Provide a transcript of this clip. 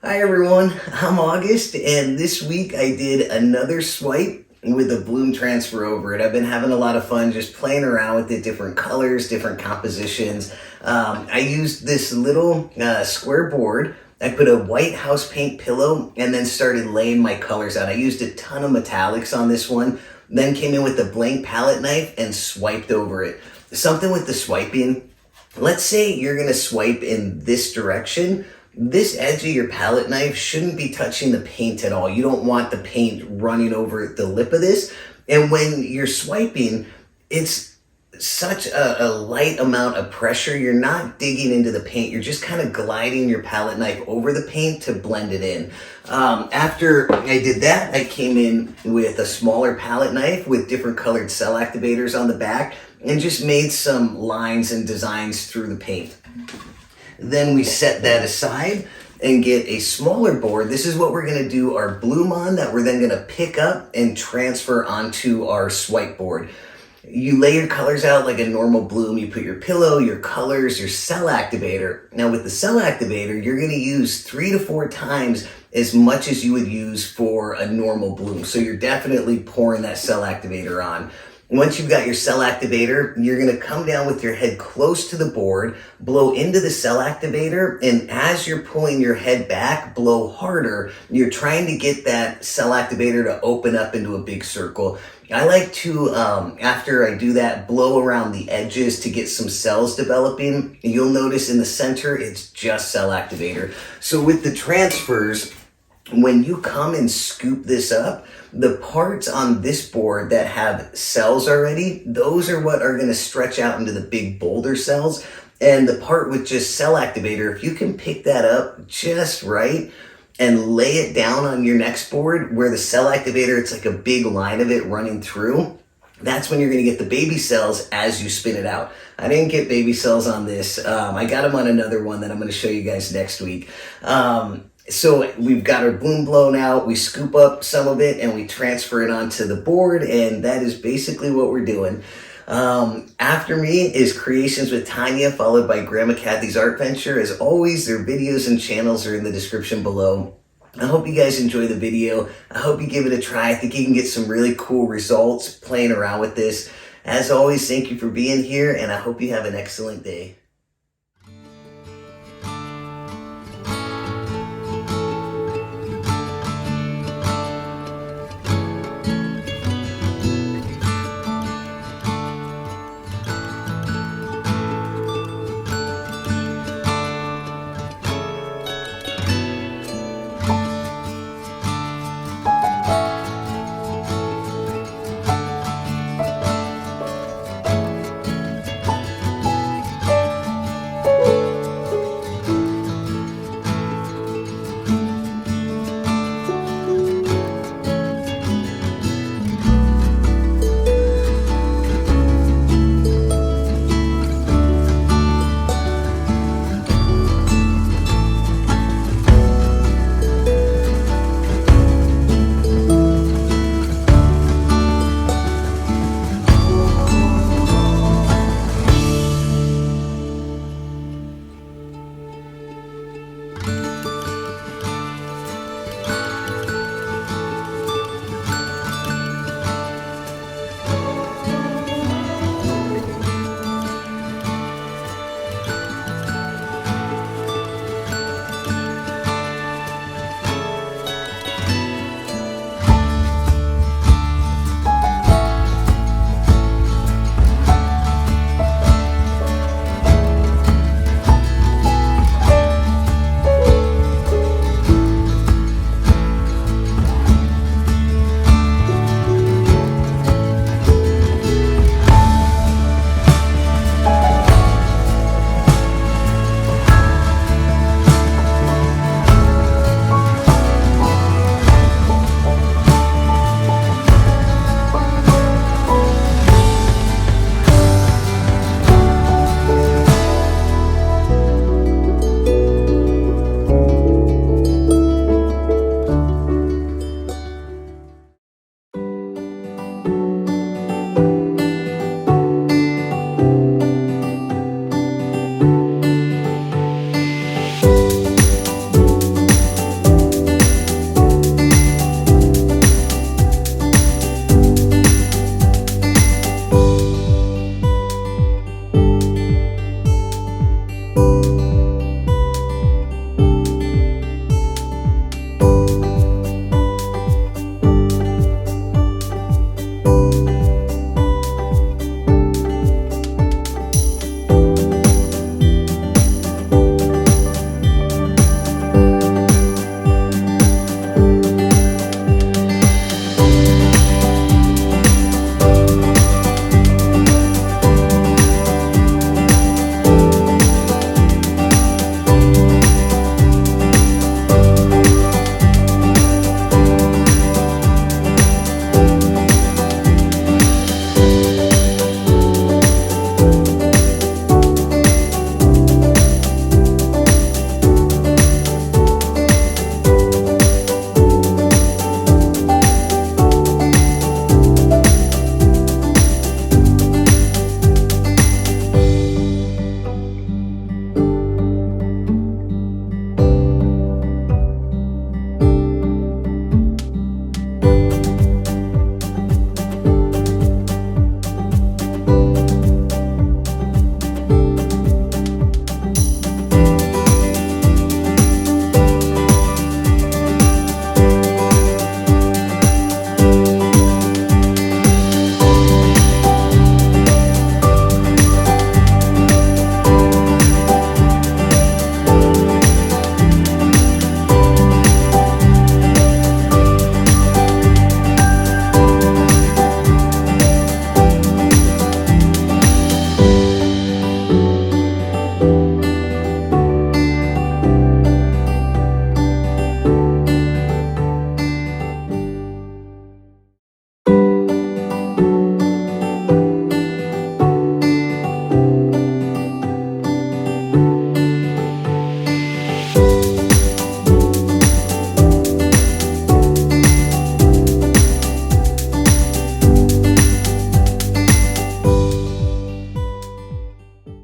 Hi everyone, I'm August, and this week I did another swipe with a bloom transfer over it. I've been having a lot of fun just playing around with it, different colors, different compositions. I used this little square board. I put a white house paint pillow and then started laying my colors out. I used a ton of metallics on this one, then came in with a blank palette knife and swiped over it. Something with the swiping, let's say you're gonna swipe in this direction. This edge of your palette knife shouldn't be touching the paint at all. You don't want the paint running over the lip of this. And when you're swiping, it's such a light amount of pressure. You're not digging into the paint. You're just kind of gliding your palette knife over the paint to blend it in. After I did that, I came in with a smaller palette knife with different colored cell activators on the back and just made some lines and designs through the paint. Then we set that aside and get a smaller board. This is what we're gonna do our bloom on, that we're then gonna pick up and transfer onto our swipe board. You lay your colors out like a normal bloom. You put your pillow, your colors, your cell activator. Now with the cell activator, you're gonna use 3 to 4 times as much as you would use for a normal bloom. So you're definitely pouring that cell activator on. Once you've got your cell activator, you're gonna come down with your head close to the board, blow into the cell activator, and as you're pulling your head back, blow harder. You're trying to get that cell activator to open up into a big circle. I like to, after I do that, blow around the edges to get some cells developing. You'll notice in the center, it's just cell activator. So with the transfers, when you come and scoop this up, the parts on this board that have cells already, those are what are gonna stretch out into the big boulder cells. And the part with just cell activator, if you can pick that up just right and lay it down on your next board where the cell activator, it's like a big line of it running through, that's when you're gonna get the baby cells as you spin it out. I didn't get baby cells on this. I got them on another one that I'm gonna show you guys next week. So we've got our bloom blown out, we scoop up some of it and we transfer it onto the board, and that is basically what we're doing. After me is Creations with Tanya, followed by Grandma Kathy's Art Venture. As always, their videos and channels are in the description below. I hope you guys enjoy the video. I hope you give it a try. I think you can get some really cool results playing around with this. As always, thank you for being here, and I hope you have an excellent day.